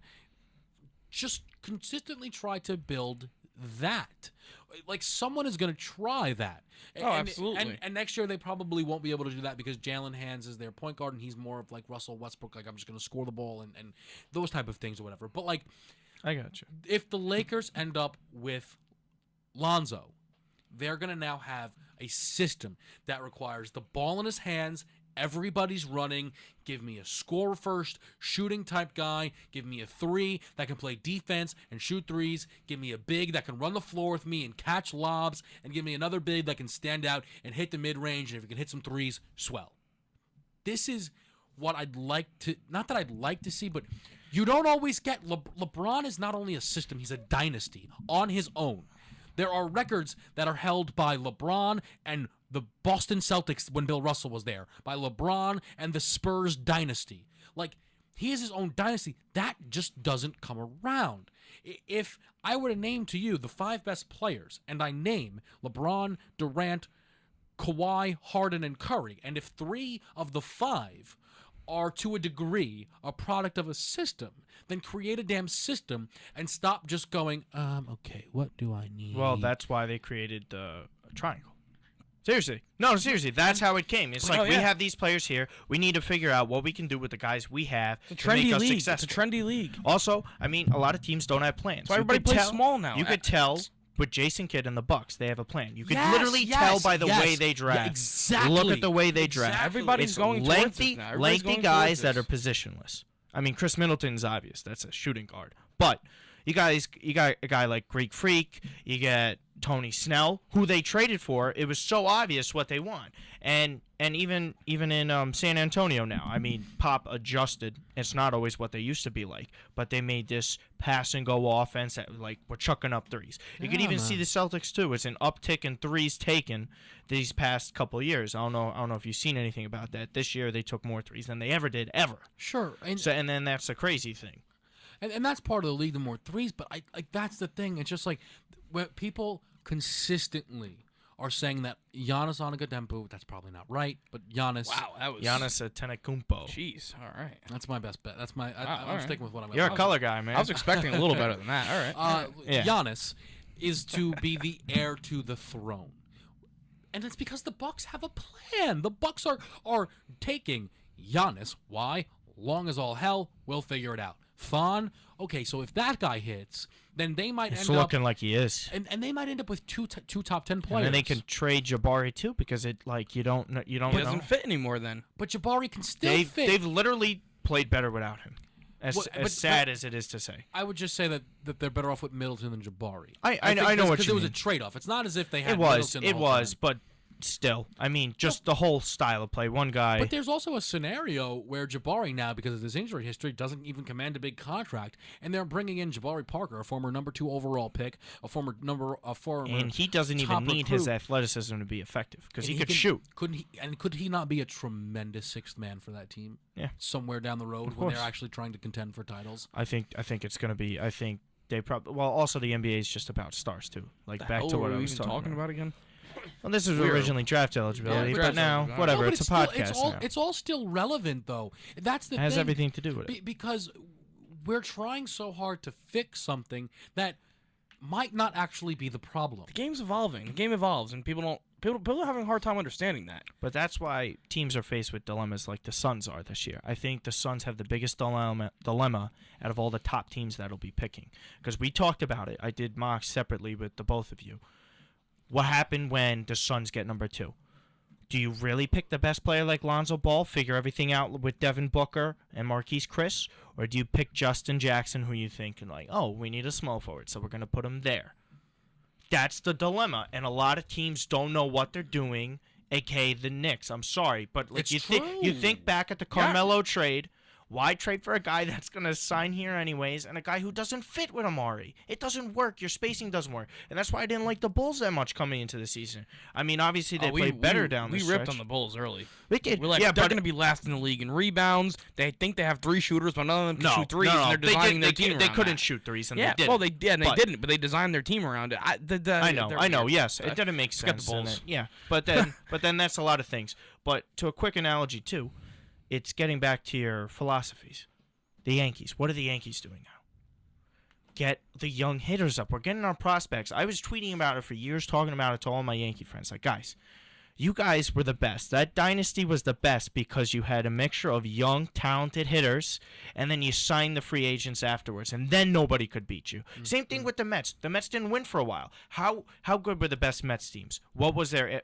just consistently try to build that. Like someone is going to try that. Absolutely. And next year they probably won't be able to do that because Jalen Hands is their point guard and he's more of like Russell Westbrook. Like I'm just going to score the ball and those type of things or whatever. But like I got you. if the Lakers end up with Lonzo, they're going to now have a system that requires the ball in his hands. Everybody's running. Give me a score first, shooting type guy. Give me a 3 that can play defense and shoot threes. Give me a big that can run the floor with me and catch lobs. And give me another big that can stand out and hit the mid-range. And if he can hit some threes, swell. This is what I'd like to, not that I'd like to see, but you don't always get, LeBron is not only a system, he's a dynasty on his own. There are records that are held by LeBron and the Boston Celtics when Bill Russell was there, by LeBron and the Spurs dynasty. Like, he is his own dynasty. That just doesn't come around. If I were to name to you the 5 best players, and I name LeBron, Durant, Kawhi, Harden, and Curry, and if 3 of the 5 are to a degree a product of a system, then create a damn system and stop just going, okay, what do I need? Well, that's why they created the triangle. Seriously. No, seriously. That's how it came. It's like we have these players here. We need to figure out what we can do with the guys we have It's a to make trendy us league. It's a successful. trendy league. Also, I mean, a lot of teams don't have plans. That's why everybody plays small now. You could tell with Jason Kidd and the Bucks, they have a plan. You could Yes, literally yes, tell by the yes. way they draft. Yeah, exactly. Look at the way they draft. Exactly. Everybody's It's going towards lengthy, this now. Everybody's lengthy going guys towards that are this. positionless. I mean, Chris Middleton's obvious. That's a shooting guard. But You got a guy like Greek Freak. You get Tony Snell, who they traded for. It was so obvious what they want, and even in San Antonio now, I mean, Pop adjusted. It's not always what they used to be like, but they made this pass and go offense that, like, we're chucking up threes. You could even see the Celtics too. It's an uptick in threes taken these past couple of years. I don't know if you've seen anything about that. This year they took more threes than they ever did ever. Sure, And then that's a crazy thing. And that's part of the league, the more threes. But that's the thing. It's just like when people consistently are saying that Giannis Antetokounmpo, that's probably not right, but Giannis. Wow, that was Giannis Antetokounmpo. Jeez, all right. That's my best bet. That's my. I'm right. sticking with what I'm. You're a color guy, man. I was expecting a little better than that. All right. Yeah. Giannis is to be the heir to the throne, and it's because the Bucks have a plan. The Bucks are taking Giannis. Why? Long as all hell, we'll figure it out. Thon, okay, so if that guy hits, then they might It's end up looking like he is. and they might end up with two top 10 players. And then they can trade Jabari too, because it, like, you don't He know. doesn't fit anymore then. But Jabari can still fit. They've literally played better without him. Well, As sad as it is to say. I would just say that they're better off with Middleton than Jabari. I know what you mean. Because it was a trade-off. It's not as if they had It was, Middleton the whole time. but still, I mean, just the whole style of play. One guy. But there's also a scenario where Jabari now, because of his injury history, doesn't even command a big contract, and they're bringing in Jabari Parker, a former number 2 overall pick, and he doesn't even top need his recruit. athleticism to be effective because And he could can- shoot. Could he not be a tremendous sixth man for that team? Yeah. Somewhere down the road Of when they're course. actually trying to contend for titles. I think it's going to be. I think they probably. Well, also the NBA is just about stars too. Like back to what I was talking about again. Well, this was We're- originally draft eligibility, draft but now eligibility. whatever. No, but it's a still, podcast now. It's all still relevant though. That's the It has thing. everything to do with it. Because we're trying so hard to fix something that might not actually be the problem. The game's evolving. The game evolves, and people are having a hard time understanding that. But that's why teams are faced with dilemmas like the Suns are this year. I think the Suns have the biggest dilemma out of all the top teams that'll be picking. Because we talked about it. I did mocks separately with the both of you. What happened when the Suns get number 2? Do you really pick the best player like Lonzo Ball, figure everything out with Devin Booker and Marquise Chris? Or do you pick Justin Jackson, who you think, like, oh, we need a small forward, so we're going to put him there? That's the dilemma, and a lot of teams don't know what they're doing, a.k.a. the Knicks. I'm sorry, but like It's you think back at the Carmelo trade. Why trade for a guy that's going to sign here anyways and a guy who doesn't fit with Amari? It doesn't work. Your spacing doesn't work. And that's why I didn't like the Bulls that much coming into the season. I mean, obviously they played better down the We stretch. ripped on the Bulls early. We did. We're like, yeah, they're but going to be last in the league in rebounds. They think they have 3 shooters, but none of them can shoot threes, no, and they're they designing their did, team they around couldn't that. shoot threes, and Yeah, they did. well, they but didn't, but they designed their team around it. I know, yes. It didn't make Forget sense. the and Bulls. yeah, but then that's a lot of things. But to a quick analogy, too, it's getting back to your philosophies. The Yankees. What are the Yankees doing now? Get the young hitters up. We're getting our prospects. I was tweeting about it for years, talking about it to all my Yankee friends. Like, guys, you guys were the best. That dynasty was the best because you had a mixture of young, talented hitters, and then you signed the free agents afterwards, and then nobody could beat you. Mm-hmm. Same thing with the Mets. The Mets didn't win for a while. How good were the best Mets teams? What was their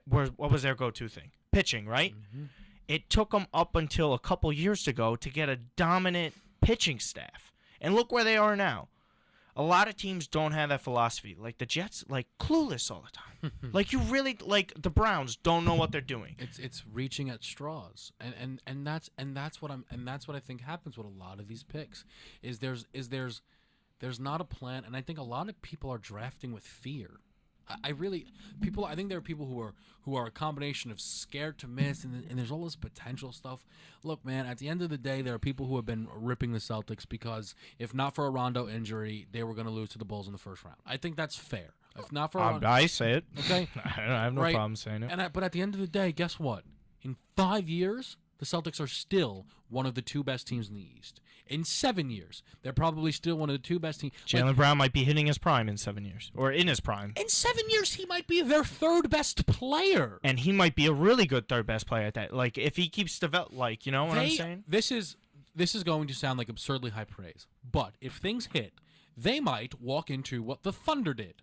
go-to thing? Pitching, right? Mm-hmm. It took them up until a couple years ago to get a dominant pitching staff. And look where they are now. A lot of teams don't have that philosophy. Like the Jets, like clueless all the time. Like you really like the Browns don't know what they're doing. It's reaching at straws. And that's what I think happens with a lot of these picks. There's not a plan, and I think a lot of people are drafting with fear. I think there are people who are a combination of scared to miss, and there's all this potential stuff. Look, man, at the end of the day, there are people who have been ripping the Celtics because if not for a Rondo injury, they were going to lose to the Bulls in the first round. I think that's fair. If not for I say it. Okay, I have no problem saying it. but at the end of the day, guess what? In 5 years, the Celtics are still one of the 2 best teams in the East. In 7 years, they're probably still one of the 2 best teams. Jaylen Brown might be hitting his prime in 7 years, or in his prime. In 7 years, he might be their 3rd best player. And he might be a really good 3rd best player at that. Like, if he keeps developing, like, you know what I'm saying? This is going to sound like absurdly high praise, but if things hit, they might walk into what the Thunder did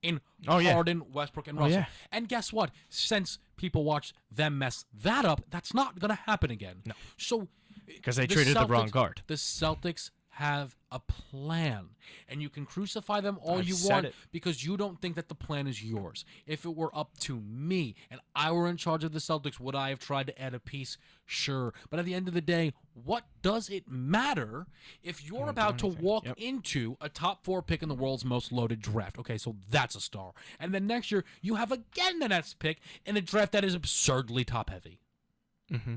in Harden, Westbrook, and Russell. Yeah. And guess what? Since people watched them mess that up, that's not going to happen again. No. So... Because they traded the wrong guard. The Celtics have a plan. And you can crucify them all I've you said want it. because you don't think that the plan is yours. If it were up to me and I were in charge of the Celtics, would I have tried to add a piece? Sure. But at the end of the day, what does it matter if you're Won't do about to anything. walk Yep. into a top 4 pick in the world's most loaded draft? Okay, so that's a star. And then next year, you have again the next pick in a draft that is absurdly top-heavy. Mm-hmm.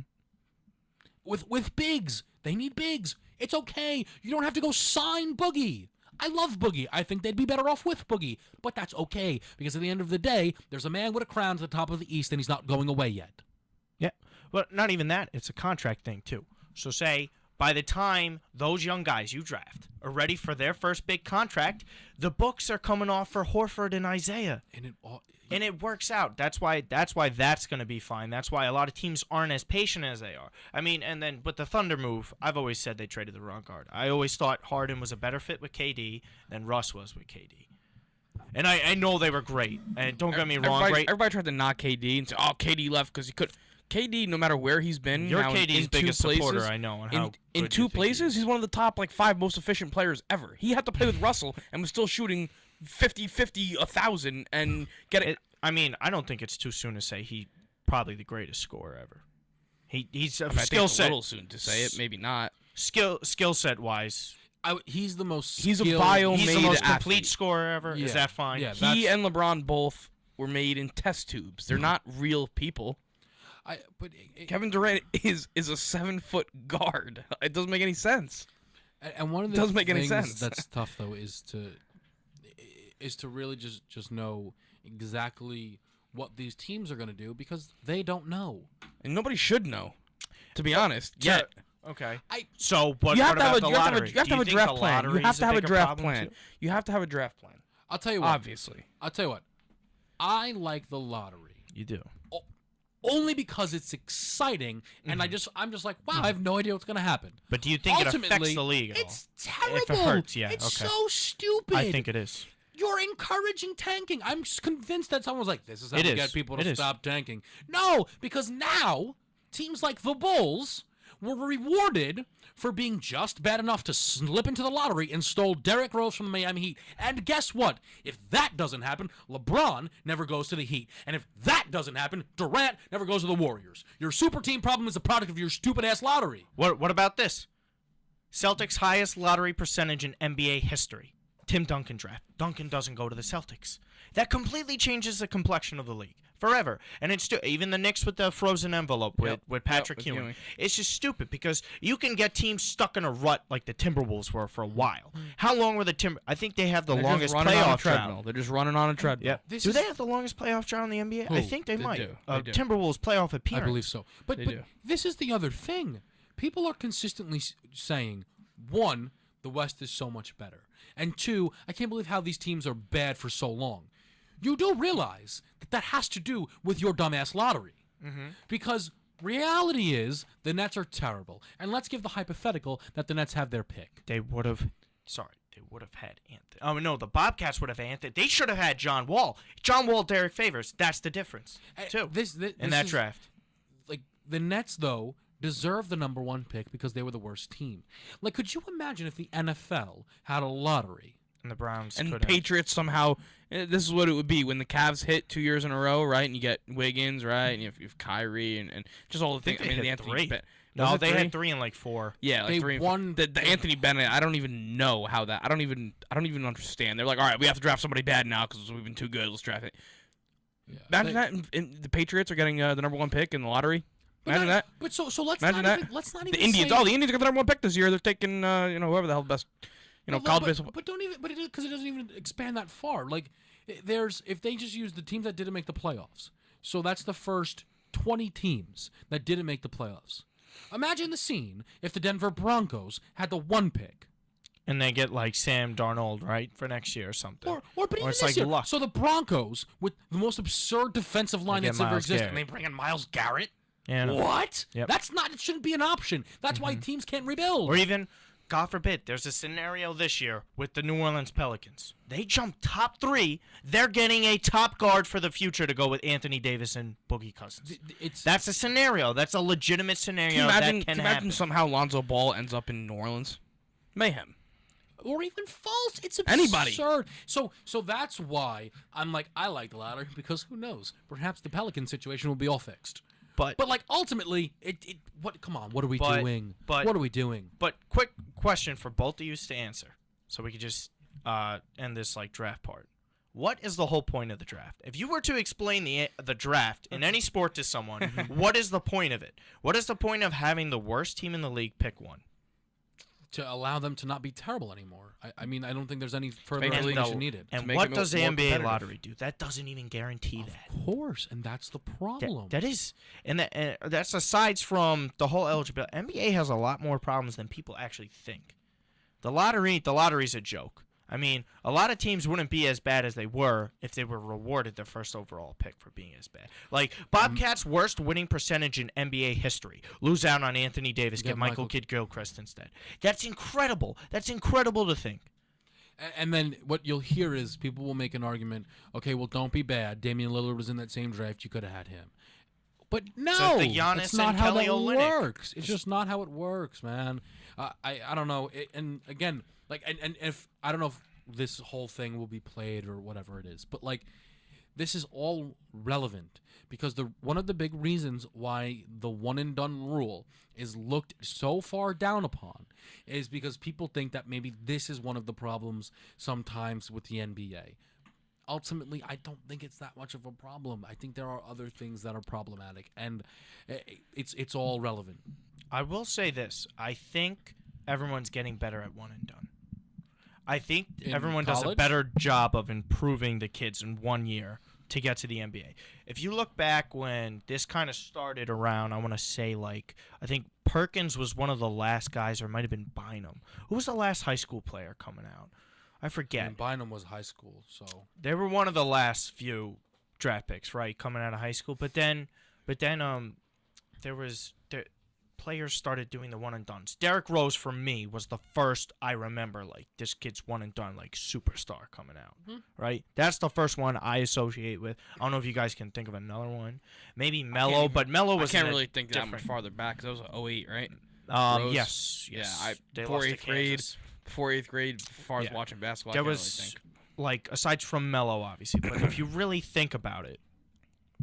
With bigs. They need bigs. It's okay. You don't have to go sign Boogie. I love Boogie. I think they'd be better off with Boogie. But that's okay, because at the end of the day, there's a man with a crown at the top of the East, and he's not going away yet. Yeah. But not even that. It's a contract thing, too. So say, by the time those young guys you draft are ready for their first big contract, the books are coming off for Horford and Isaiah. And it works out. That's why that's going to be fine. That's why a lot of teams aren't as patient as they are. I mean, and then with the Thunder move, I've always said they traded the wrong guard. I always thought Harden was a better fit with KD than Russ was with KD. And I know they were great. And don't get me wrong, Everybody tried to knock KD and say, "Oh, KD left because he could." KD, no matter where he's been, You're now KD's in biggest two places, supporter, I know. And how in good two you think he places, is. he's one of the top 5 most efficient players ever. He had to play with Russell and was still shooting 50, 1,000, and get it. I mean, I don't think it's too soon to say he's probably the greatest scorer ever. He's a I think skill it's a set. little soon to say it, maybe not. Skill set wise, He's the most. He's a skilled- bio- he's the made most athlete. complete scorer ever. Yeah. Is that fine? Yeah. He and LeBron both were made in test tubes. They're not real people. Kevin Durant is a 7-foot guard. It doesn't make any sense. And one of the Doesn't make any things sense. that's tough though is to really just know exactly what these teams are going to do because they don't know. And nobody should know, to be honest. Yeah. Yeah. Okay. I So, but You have what to have about a the lottery? you have to Do have a think draft the plan. You lottery have is to have a bigger draft problem, plan. too? You have to have a draft plan. I'll tell you what. Obviously. I'll tell you what. I like the lottery You do. only because it's exciting, and I'm just like, wow, I have no idea what's going to happen. But do you think it affects Ultimately, the league at all? It's terrible. If it hurts, yeah, It's okay. so stupid. I think it is. You're encouraging tanking. I'm just convinced that someone's like, this is how It we is. get people It to is. stop tanking. No, because now teams like the Bulls were rewarded for being just bad enough to slip into the lottery and stole Derrick Rose from the Miami Heat. And guess what? If that doesn't happen, LeBron never goes to the Heat. And if that doesn't happen, Durant never goes to the Warriors. Your super team problem is a product of your stupid-ass lottery. What about this? Celtics' highest lottery percentage in NBA history. Tim Duncan draft. Duncan doesn't go to the Celtics. That completely changes the complexion of the league forever. And it's even the Knicks with the frozen envelope with Patrick with Ewing. Ewing. It's just stupid because you can get teams stuck in a rut like the Timberwolves were for a while. How long were the I think they have the They're longest just running on a playoff treadmill. drought. They're just running on a treadmill. Yeah. This Do is- they have the longest playoff drought in the NBA? I Who? think they They might. do. They do. Timberwolves playoff appearance. I believe so. But They do. this is the other thing. People are consistently saying, one, the West is so much better. And two, I can't believe how these teams are bad for so long. You do realize that that has to do with your dumbass lottery. Because reality is the Nets are terrible. And let's give the hypothetical that the Nets have their pick. They would have. Sorry, they would have had Anthony. Oh no, the Bobcats would have Anthony. They should have had John Wall. John Wall, Derek Favors. That's the difference too. In that draft. Like the Nets, though, deserve the number 1 pick because they were the worst team. Like, could you imagine if the NFL had a lottery? And the Browns And could have. Patriots somehow, this is what it would be when the Cavs hit 2 years in a row, right? And you get Wiggins, right? And you have Kyrie and just all the things. think I mean, they the had Anthony. 3. Was No, it they 3? had 3 and like 4. Yeah, like They 3. won- The Anthony Bennett. I don't even know how that. I don't even understand. They're like, all right, we have to draft somebody bad now because we've been too good. Let's draft it. Yeah. Imagine that. The Patriots are getting the number 1 pick in the lottery. Imagine that. But so let's Imagine not that. even, let's not even The Indians. say, Oh, the Indians got the number 1 pick this year. They're taking whoever the hell the best. College baseball. But don't even. But because it doesn't even expand that far. Like there's if they just use the teams that didn't make the playoffs. So that's the first 20 teams that didn't make the playoffs. Imagine the scene if the Denver Broncos had the 1 pick. And they get like Sam Darnold, right, for next year or something. But even it's this like year. luck. So the Broncos, with the most absurd defensive line get that's ever Myles existed, Garrett. and they bring in Myles Garrett. Yeah, I know. What? Yep. That's not. It shouldn't be an option. That's why teams can't rebuild. Or even, God forbid, there's a scenario this year with the New Orleans Pelicans. They jump top 3. They're getting a top guard for the future to go with Anthony Davis and Boogie Cousins. That's a scenario. That's a legitimate scenario Can you imagine, that can can you imagine happen. somehow Lonzo Ball ends up in New Orleans? mayhem. Or even false. It's absurd. Anybody. So that's why I'm like, I like the lottery, because who knows? Perhaps the Pelican situation will be all fixed. But like ultimately, come on, what are we doing? What are we doing? But quick question for both of you to answer, so we could just end this like draft part. What is the whole point of the draft? If you were to explain the draft in any sport to someone, what is the point of it? What is the point of having the worst team in the league pick one? To allow them to not be terrible anymore. I mean, I don't think there's any further Make it explanation needed. And make what it does the more NBA competitive. lottery do? That doesn't even guarantee that. Of course, and that's the problem. That is, and that's aside from the whole eligibility. NBA has a lot more problems than people actually think. The lottery's a joke. I mean, a lot of teams wouldn't be as bad as they were if they were rewarded the first overall pick for being as bad. Like, Bobcats' worst winning percentage in NBA history. Lose out on Anthony Davis, get Michael Kidd-Gilchrist instead. That's incredible. That's incredible to think. And then what you'll hear is people will make an argument, okay, well, don't be bad. Damian Lillard was in that same draft. You could have had him. But no, So the Giannis it's not and how Kelly that Olynyk. works. It's just not how it works, man. I don't know. And again, like, and if I don't know if this whole thing will be played or whatever it is, but like, this is all relevant because one of the big reasons why the one and done rule is looked so far down upon is because people think that maybe this is one of the problems sometimes with the NBA. Ultimately, I don't think it's that much of a problem. I think there are other things that are problematic, and it's all relevant. I will say this. I think everyone's getting better at one and done. I think everyone does a better job of improving the kids in 1 year to get to the NBA. If you look back when this kind of started around, I want to say, like, I think Perkins was one of the last guys, or it might have been Bynum. Who was the last high school player coming out? I forget. And Bynum was high school, so They were one of the last few draft picks, right, coming out of high school. But then players started doing the one and dones. Derrick Rose for me was the first I remember, like, this kid's one and done, like, superstar coming out, right? That's the first one I associate with. I don't know if you guys can think of another one. Maybe Melo, but Melo was I can't really think that much farther back because that was 08, right? Rose? Yes. Yeah, They before lost to 8th grade. Kansas. Before 8th grade, as far as Yeah. watching basketball, There I can't was, really think. like, aside from Melo, obviously, but if you really think about it,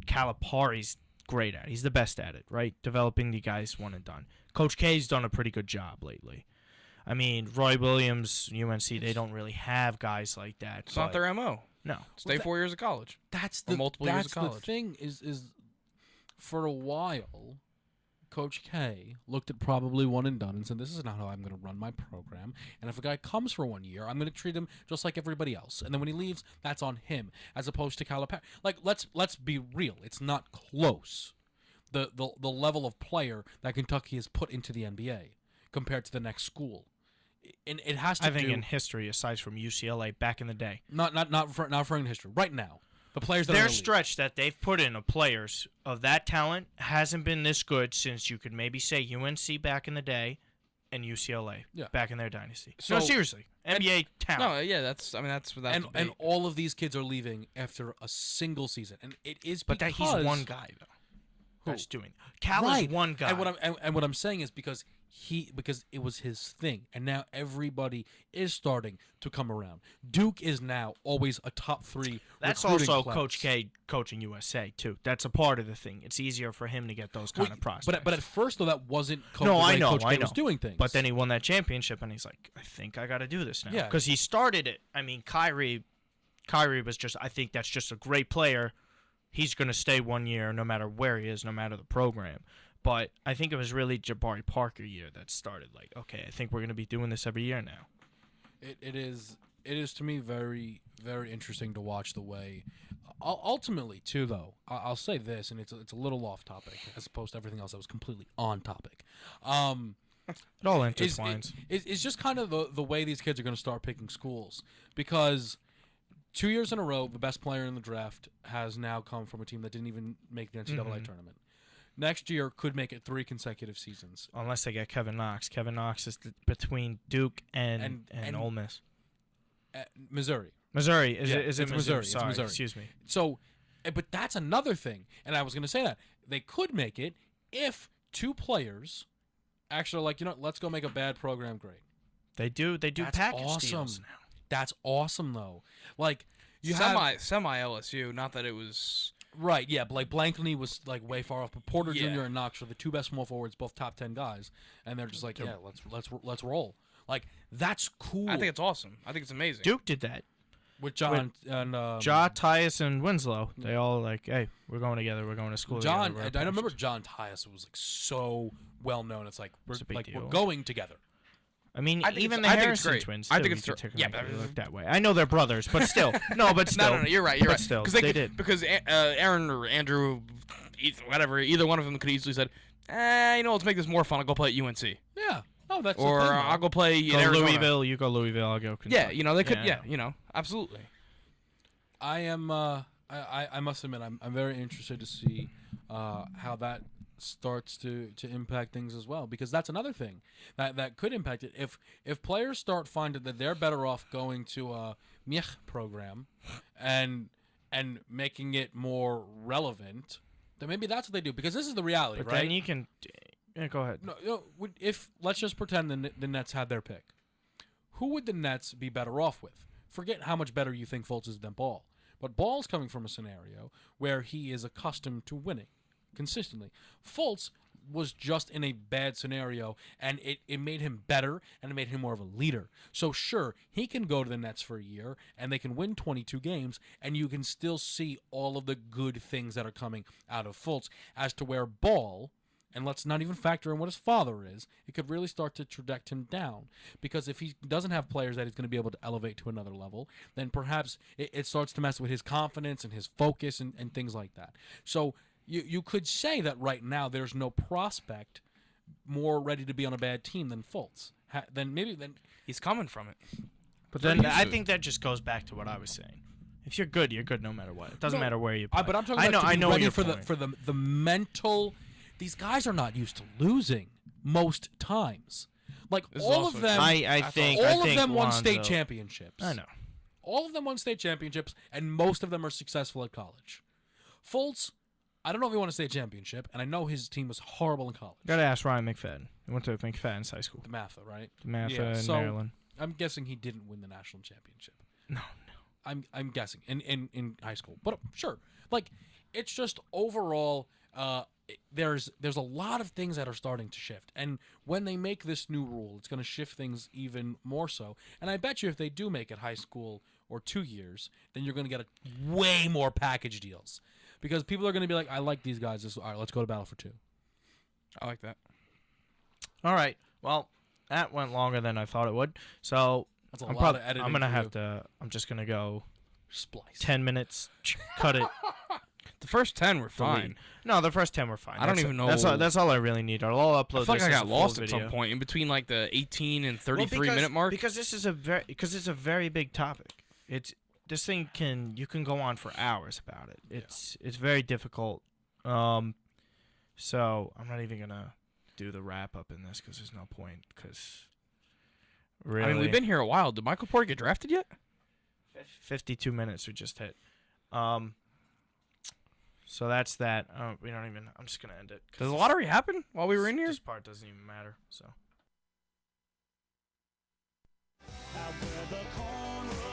Calipari's great at it. He's the best at it, right? Developing the guys one and done. Coach K's done a pretty good job lately. I mean, Roy Williams, UNC, they don't really have guys like that. It's not their MO. No. Stay 4 years of college. that's Or the multiple years that's of the college. thing is for a while, Coach K looked at probably one and done and said, "This is not how I'm going to run my program. And if a guy comes for 1 year, I'm going to treat him just like everybody else. And then when he leaves, that's on him, as opposed to Calipari. Like, let's be real. It's not close. The level of player that Kentucky has put into the NBA compared to the next school, and it has to. I think in history, aside from UCLA back in the day, not referring to history. Right now, the players that their are in the league. stretch that they've put in of players of that talent hasn't been this good since you could maybe say UNC back in the day and UCLA back in their dynasty. So- No, seriously, NBA talent. No, yeah, that's And all of these kids are leaving after a single season, and it is But that because he's one guy though. Who? That's doing. Cal right. is one guy. And what I'm saying is because it was his thing, and now everybody is starting to come around. Duke is now always a top 3. That's recruiting also class. Coach K coaching USA too. That's a part of the thing. It's easier for him to get those kind of prospects. But at first though, that wasn't no, the way I know, Coach K I know. was doing things. But then he won that championship, and he's like, I think I got to do this now. Yeah. Because he started it. I mean, Kyrie was just. I think that's just a great player. He's going to stay 1 year no matter where he is, no matter the program. But I think it was really Jabari Parker year that started like, okay, I think we're going to be doing this every year now. It is to me very, very interesting to watch the way. Ultimately, too, though, I'll say this, and it's a little off topic as opposed to everything else that was completely on topic. It all intertwines. It's just kind of the way these kids are going to start picking schools, because 2 years in a row, the best player in the draft has now come from a team that didn't even make the NCAA tournament. Next year could make it 3 consecutive seasons. Unless they get Kevin Knox. Kevin Knox is between Duke and Ole Miss. Missouri. Missouri. Yeah, Is it it's Missouri. Sorry, It's Missouri. excuse me. So, but that's another thing, and I was going to say that. They could make it if 2 players actually are like, let's go make a bad program great. They do That's package awesome. deals now. That's awesome though. Like you semi LSU. Not that it was right, yeah. But like Blankney was like way far off, but Porter Yeah. Jr. and Knox are the two best small forwards, both top 10 guys, and they're just like, yeah, let's roll. Like that's cool. I think it's awesome. I think it's amazing. Duke did that. with John and Ja, Tyus, and Winslow. They all like, hey, we're going together. We're going to school John. together. I remember John Tyus was like so well known. It's like It's a big we're deal. going together. I mean, I think even it's- the I think it's Harrison great. twins. I too, think you it's could ter- take yeah, them but- look that way. I know they're brothers, but still. No, but still. No, you're right. You're but right. still, Because they did. Because Aaron or Andrew, whatever, either one of them could easily said, let's make this more fun. I'll go play at UNC, Yeah. Oh, that's or the thing, I'll go play in Go Arizona. Louisville. You go Louisville. I'll go Kentucky. Yeah, they could. Yeah. Yeah, absolutely. I am. I must admit, I'm very interested to see how that starts to impact things as well, because that's another thing that could impact it. If players start finding that they're better off going to a Miech program and making it more relevant, then maybe that's what they do, because this is the reality, But right? then you can. Yeah, go ahead. No, if let's just pretend the Nets had their pick, who would the Nets be better off with? Forget how much better you think Fultz is than Ball, but Ball's coming from a scenario where he is accustomed to winning consistently. Fultz was just in a bad scenario, and it made him better, and it made him more of a leader. So sure, he can go to the Nets for a year, and they can win 22 games, and you can still see all of the good things that are coming out of Fultz, as to where Ball, and let's not even factor in what his father is, it could really start to traject him down. Because if he doesn't have players that he's going to be able to elevate to another level, then perhaps it starts to mess with his confidence and his focus and things like that. So you could say that right now there's no prospect more ready to be on a bad team than Fultz. Then He's coming from it. But Very then I used to think that just goes back to what I was saying. If you're good no matter what. It doesn't matter where you play. but I'm talking about to be I know ready your for point. the mental. These guys are not used to losing most times. Like This is all also of them, I think all I of them won Lonzo- state championships. I know. All of them won state championships, and most of them are successful at college. Fultz, I don't know if he won a state championship, and I know his team was horrible in college. Gotta ask Ryan McFadden. He went to McFadden's high school. The Matha, right? Matha in so Maryland. I'm guessing he didn't win the national championship. No. I'm guessing in high school, but sure. Like it's just overall, there's a lot of things that are starting to shift, and when they make this new rule, it's going to shift things even more so. And I bet you, if they do make it high school or 2 years, then you're going to get way more package deals, because people are going to be like, I like these guys. All right, let's go to battle for 2. I like that. All right. Well, that went longer than I thought it would. So That's a I'm lot of editing. I'm gonna for have you. to. I'm just gonna go Splice. 10 minutes. Cut it. The first 10 were delete. fine. No, the first 10 were fine. I don't That's even it. know- That's all I really need. I'll upload I feel like this I as got a full lost at video. some point in between like the 18 and 33 minute mark. Because this is it's a very big topic. This thing you can go on for hours about it. It's very difficult. So I'm not even gonna do the wrap up in this because there's no point. Because really, I mean, we've been here a while. Did Michael Porter get drafted yet? 52 minutes we just hit. So that's that. We don't even. I'm just gonna end it. 'cause Does the lottery happen while we were in here? This part doesn't even matter. So.